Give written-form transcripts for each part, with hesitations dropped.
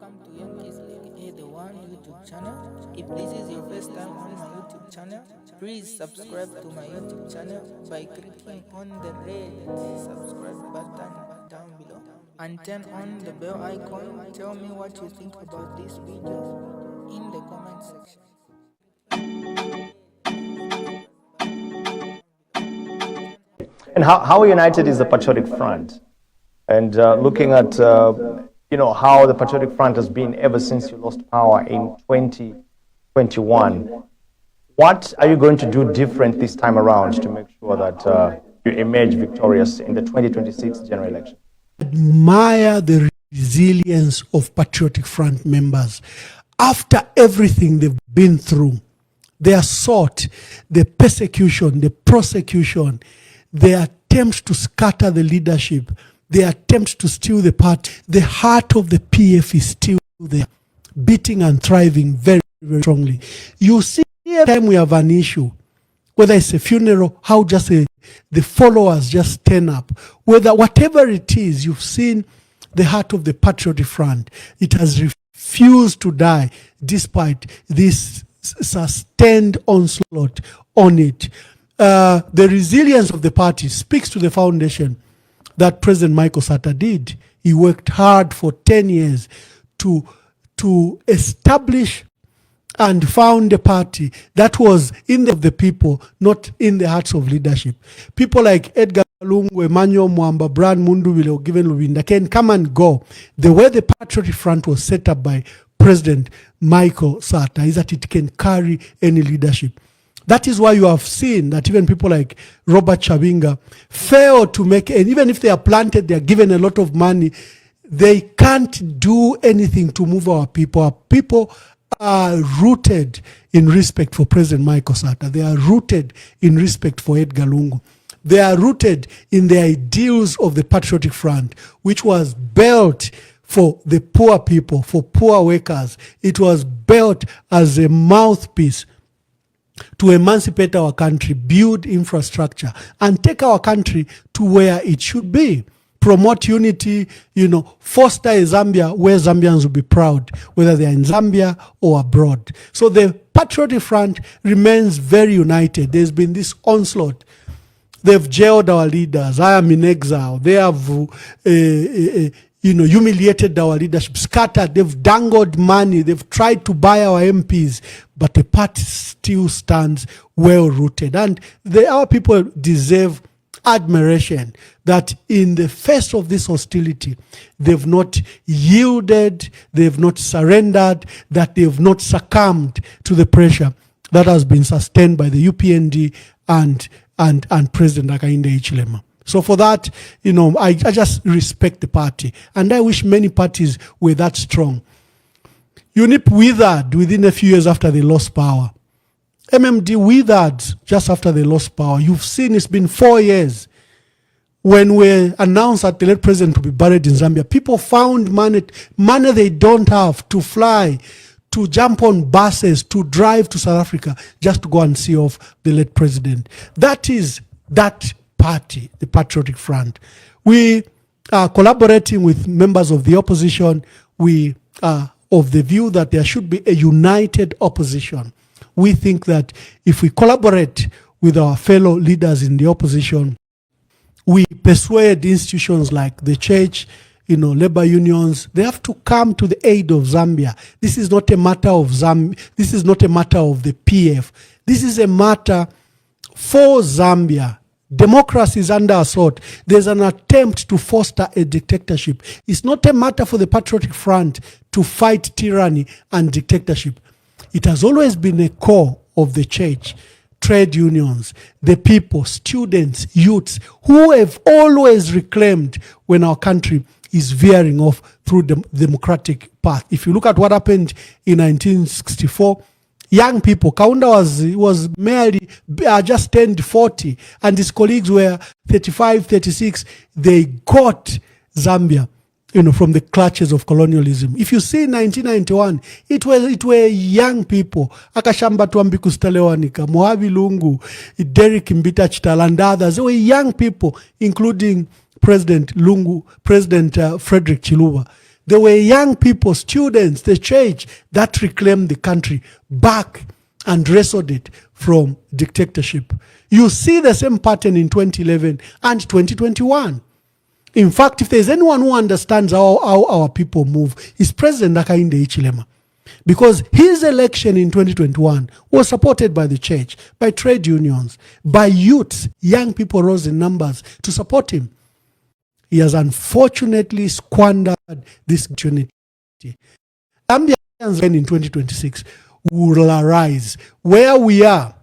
welcome to Young Kizzy, the one YouTube channel. If this is your first time on my YouTube channel, please subscribe to my YouTube channel by clicking on the red subscribe button down below and turn on the bell icon. Tell me what you think about this video in the comment section. And how united is the Patriotic Front? And looking at how the Patriotic Front has been ever since you lost power in 2021, what are you going to do different this time around to make sure that you emerge victorious in the 2026 general election? Admire the resilience of Patriotic Front members. After everything they've been through, the assault, the persecution, the prosecution, the attempt to scatter the leadership, the attempt to steal the party, the heart of the PF is still there, beating and thriving very, very strongly. You see, every time we have an issue, whether it's a funeral, how just the followers just turn up. Whatever it is, you've seen the heart of the Patriotic Front. It has refused to die despite this sustained onslaught on it. The resilience of the party speaks to the foundation that President Michael Sata did. He worked hard for 10 years to establish and found a party that was in the people, not in the hearts of leadership. People like Edgar Lungu, Emmanuel Mwamba, Brian Mundubile, Given Lubinda can come and go. The way the Patriotic Front was set up by President Michael Sata is that it can carry any leadership. That is why you have seen that even people like Robert Chabinga fail to make, and even if they are planted, they are given a lot of money, they can't do anything to move our people. Our people are rooted in respect for President Michael Sata. They are rooted in respect for Edgar Lungu. They are rooted in the ideals of the Patriotic Front, which was built for the poor people, for poor workers. It was built as a mouthpiece to emancipate our country, build infrastructure, and take our country to where it should be. Promote unity, foster a Zambia where Zambians will be proud, whether they are in Zambia or abroad. So the Patriotic Front remains very united. There's been this onslaught. They've jailed our leaders. I am in exile. They have humiliated our leadership, scattered, they've dangled money, they've tried to buy our MPs, but the party still stands well rooted. And our people deserve admiration that in the face of this hostility, they've not yielded, they've not surrendered, that they've not succumbed to the pressure that has been sustained by the UPND and President Hakainde Hichilema. So for that, I just respect the party. And I wish many parties were that strong. UNIP withered within a few years after they lost power. MMD withered just after they lost power. You've seen it's been 4 years. When we announced that the late president to be buried in Zambia, people found money they don't have to fly, to jump on buses, to drive to South Africa just to go and see off the late president. That is that party, the Patriotic Front. We are collaborating with members of the opposition. We are of the view that there should be a united opposition. We think that if we collaborate with our fellow leaders in the opposition, we persuade institutions like the church, labor unions, they have to come to the aid of Zambia. This is not a matter of Zambia. This is not a matter of the PF. This is a matter for Zambia. Democracy is under assault. There's an attempt to foster a dictatorship. It's not a matter for the Patriotic Front to fight tyranny and dictatorship. It has always been a core of the church, trade unions, the people, students, youths, who have always reclaimed when our country is veering off through the democratic path. If you look at what happened in 1964, young people, Kaunda was merely just turned 40, and his colleagues were 35, 36. They got Zambia, from the clutches of colonialism. If you see 1991, it were young people, Akashamba Twambiku Stalewanika, Mohavi Lungu, Derek Mbita Chitala, and others. They were young people, including President Lungu, President Frederick Chiluba. There were young people, students, the church that reclaimed the country back and wrestled it from dictatorship. You see the same pattern in 2011 and 2021. In fact, if there's anyone who understands how our people move, it's President Hakainde Hichilema. Because his election in 2021 was supported by the church, by trade unions, by youths. Young people rose in numbers to support him. He has unfortunately squandered this opportunity. Zambians in 2026 will arise. Where we are,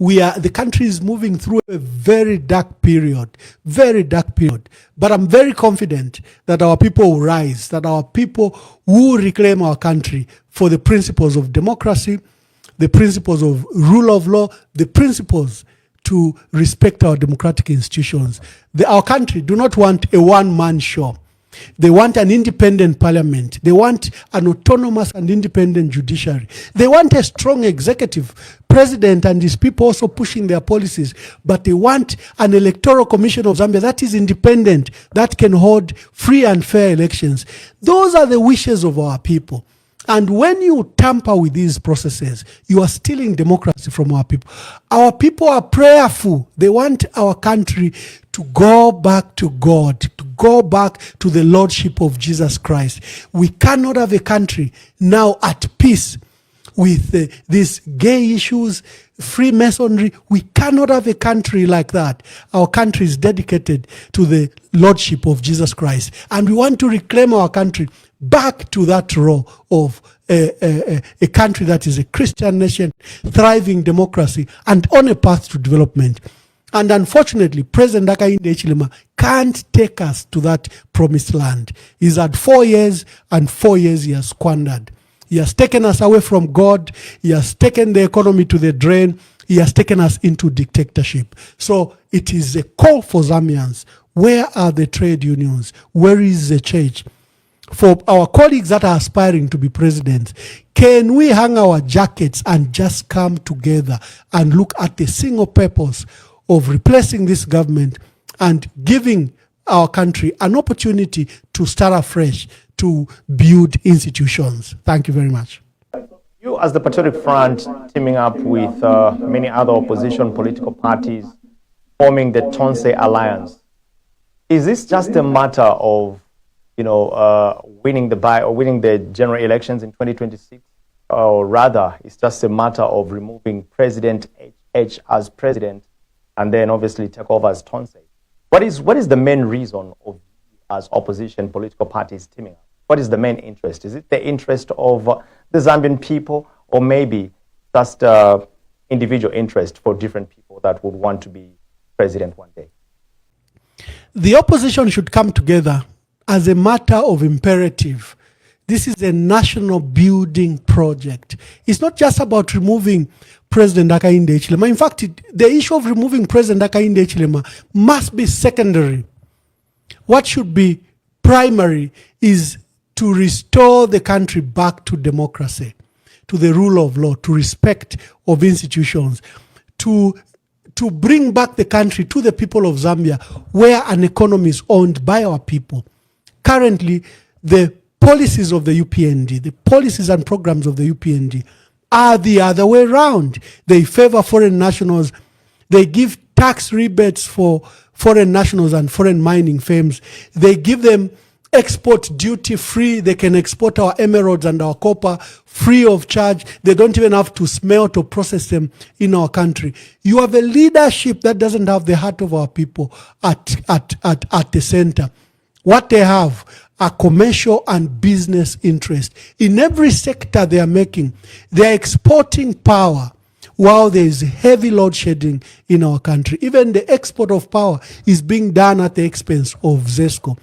the country is moving through a very dark period. But I'm very confident that our people will rise, that our people will reclaim our country for the principles of democracy, the principles of rule of law, the principles to respect our democratic institutions. Our country do not want a one-man show. They want an independent parliament. They want an autonomous and independent judiciary. They want a strong executive, president and his people also pushing their policies. But they want an electoral commission of Zambia that is independent, that can hold free and fair elections. Those are the wishes of our people. And when you tamper with these processes, you are stealing democracy from our people. Our people are prayerful. They want our country to go back to God, to go back to the Lordship of Jesus Christ. We cannot have a country now at peace with these gay issues, Freemasonry. We cannot have a country like that. Our country is dedicated to the Lordship of Jesus Christ. And we want to reclaim our country back to that role of a country that is a Christian nation, thriving democracy, and on a path to development. And unfortunately, President Hakainde Hichilema can't take us to that promised land. He's had 4 years, and 4 years he has squandered. He has taken us away from God. He has taken the economy to the drain. He has taken us into dictatorship. So it is a call for Zambians. Where are the trade unions? Where is the church? For our colleagues that are aspiring to be presidents, can we hang our jackets and just come together and look at the single purpose of replacing this government and giving our country an opportunity to start afresh, to build institutions? Thank you very much. You, as the Patriotic Front, teaming up with many other opposition political parties, forming the Tonse Alliance, is this just a matter of winning the general elections in 2026, or rather, it's just a matter of removing President H as president, and then obviously take over as Tonse? What is the main reason of as opposition political parties teaming up? What is the main interest? Is it the interest of the Zambian people, or maybe just individual interest for different people that would want to be president one day? The opposition should come together as a matter of imperative. This is a national building project. It's not just about removing President Hakainde Hichilema. In fact, the issue of removing President Hakainde Hichilema must be secondary. What should be primary is to restore the country back to democracy, to the rule of law, to respect of institutions, to bring back the country to the people of Zambia, where an economy is owned by our people. Currently, the policies of the UPND, the policies and programs of the UPND are the other way around. They favor foreign nationals. They give tax rebates for foreign nationals and foreign mining firms. They give them export duty free. They can export our emeralds and our copper free of charge. They don't even have to smelt or process them in our country. You have a leadership that doesn't have the heart of our people at the center. What they have are commercial and business interests. In every sector they are making, they are exporting power while there is heavy load shedding in our country. Even the export of power is being done at the expense of ZESCO.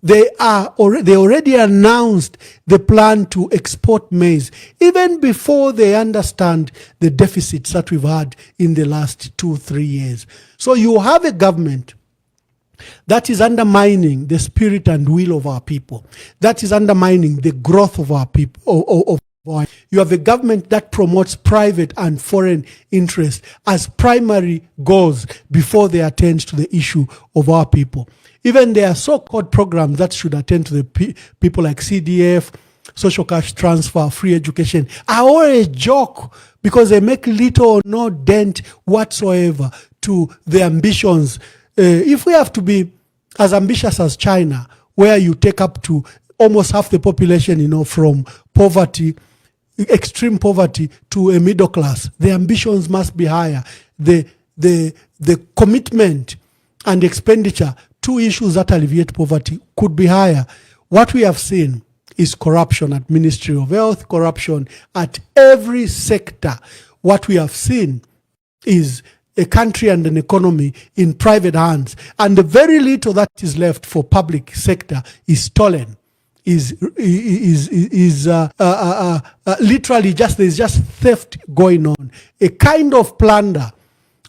They already announced the plan to export maize, even before they understand the deficits that we've had in the last 2-3 years. So you have a government that is undermining the spirit and will of our people. That is undermining the growth of our people. You have a government that promotes private and foreign interests as primary goals before they attend to the issue of our people. Even there are so-called programs that should attend to the people like CDF, social cash transfer, free education, are all a joke because they make little or no dent whatsoever to the ambitions. If we have to be as ambitious as China, where you take up to almost half the population, from poverty, extreme poverty, to a middle class, the ambitions must be higher. The commitment and expenditure to issues that alleviate poverty could be higher. What we have seen is corruption at Ministry of Health, corruption at every sector. What we have seen is a country and an economy in private hands, and the very little that is left for public sector is stolen. Literally there's just theft going on, a kind of plunder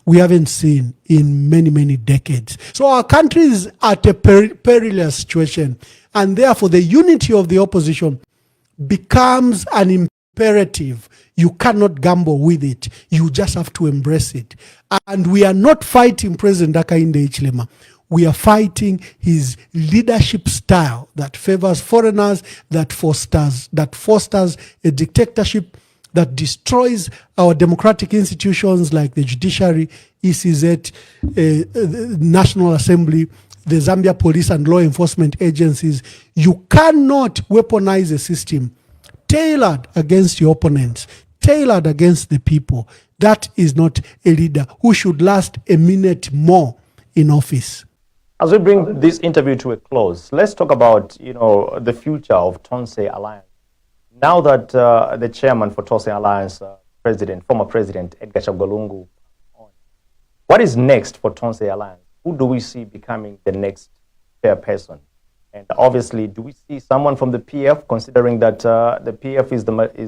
we haven't seen in many, many decades. So our country is at a perilous situation, and therefore the unity of the opposition becomes an imperative. You cannot gamble with it. You just have to embrace it. And we are not fighting President Hakainde Hichilema. We are fighting his leadership style that favors foreigners, that fosters a dictatorship, that destroys our democratic institutions like the judiciary, ECZ, National Assembly, the Zambia police and law enforcement agencies. You cannot weaponize a system tailored against your opponents, tailored against the people. That is not a leader who should last a minute more in office. As we bring this interview to a close, let's talk about the future of Tonse Alliance. Now that the chairman for Tonse Alliance, former President Edgar Chagwa Lungu, what is next for Tonse Alliance? Who do we see becoming the next chairperson? And obviously, do we see someone from the PF, considering that the PF is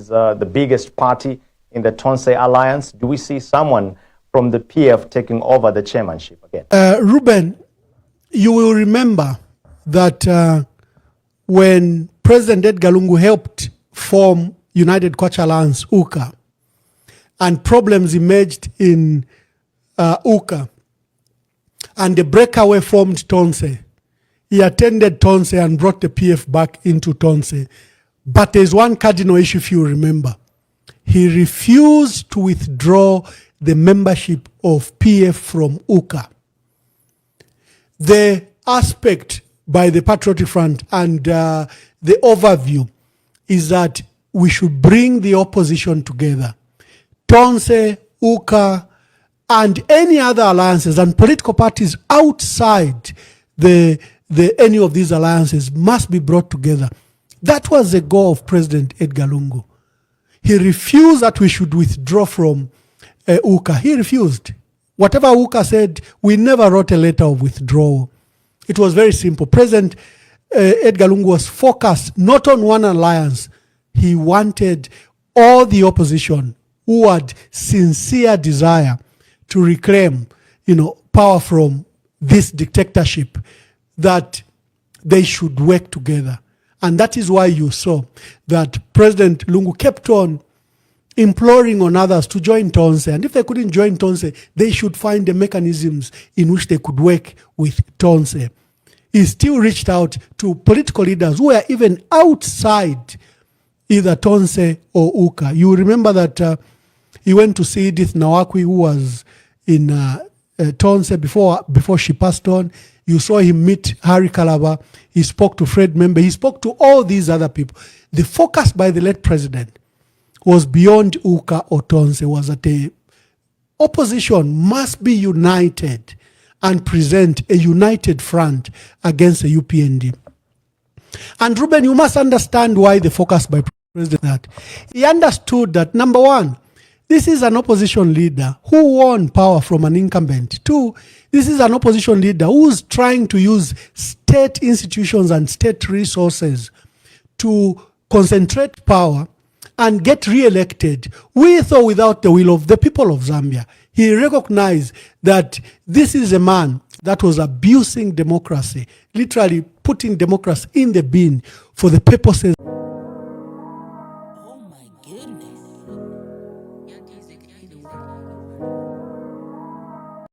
the biggest party in the Tonse Alliance? Do we see someone from the PF taking over the chairmanship again? Ruben, you will remember that when President Edgar Lungu helped form United Kwacha Alliance, UKA, and problems emerged in UKA, and the breakaway formed Tonse, he attended Tonse and brought the PF back into Tonse. But there's one cardinal issue, if you remember. He refused to withdraw the membership of PF from UKA. The aspect by the Patriotic Front and the overview is that we should bring the opposition together. Tonse, UKA, and any other alliances and political parties outside any of these alliances must be brought together. That was the goal of President Edgar Lungu. He refused that we should withdraw from UKA. He refused. Whatever UKA said, we never wrote a letter of withdrawal. It was very simple. President Edgar Lungu was focused not on one alliance. He wanted all the opposition who had sincere desire to reclaim, power from this dictatorship, that they should work together. And that is why you saw that President Lungu kept on imploring on others to join Tonse. And if they couldn't join Tonse, they should find the mechanisms in which they could work with Tonse. He still reached out to political leaders who were even outside either Tonse or UKA. You remember that he went to see Edith Nawakwi, who was in Tonse before she passed on. You saw him meet Harry Kalaba. He spoke to Fred Membe. He spoke to all these other people. The focus by the late president was beyond UKA or Tonse, was that the opposition must be united and present a united front against the UPND. And Ruben, you must understand why the focus by President that. He understood that, number one, this is an opposition leader who won power from an incumbent. Two, this is an opposition leader who's trying to use state institutions and state resources to concentrate power and get re-elected with or without the will of the people of Zambia. He recognized that this is a man that was abusing democracy, literally putting democracy in the bin for the purposes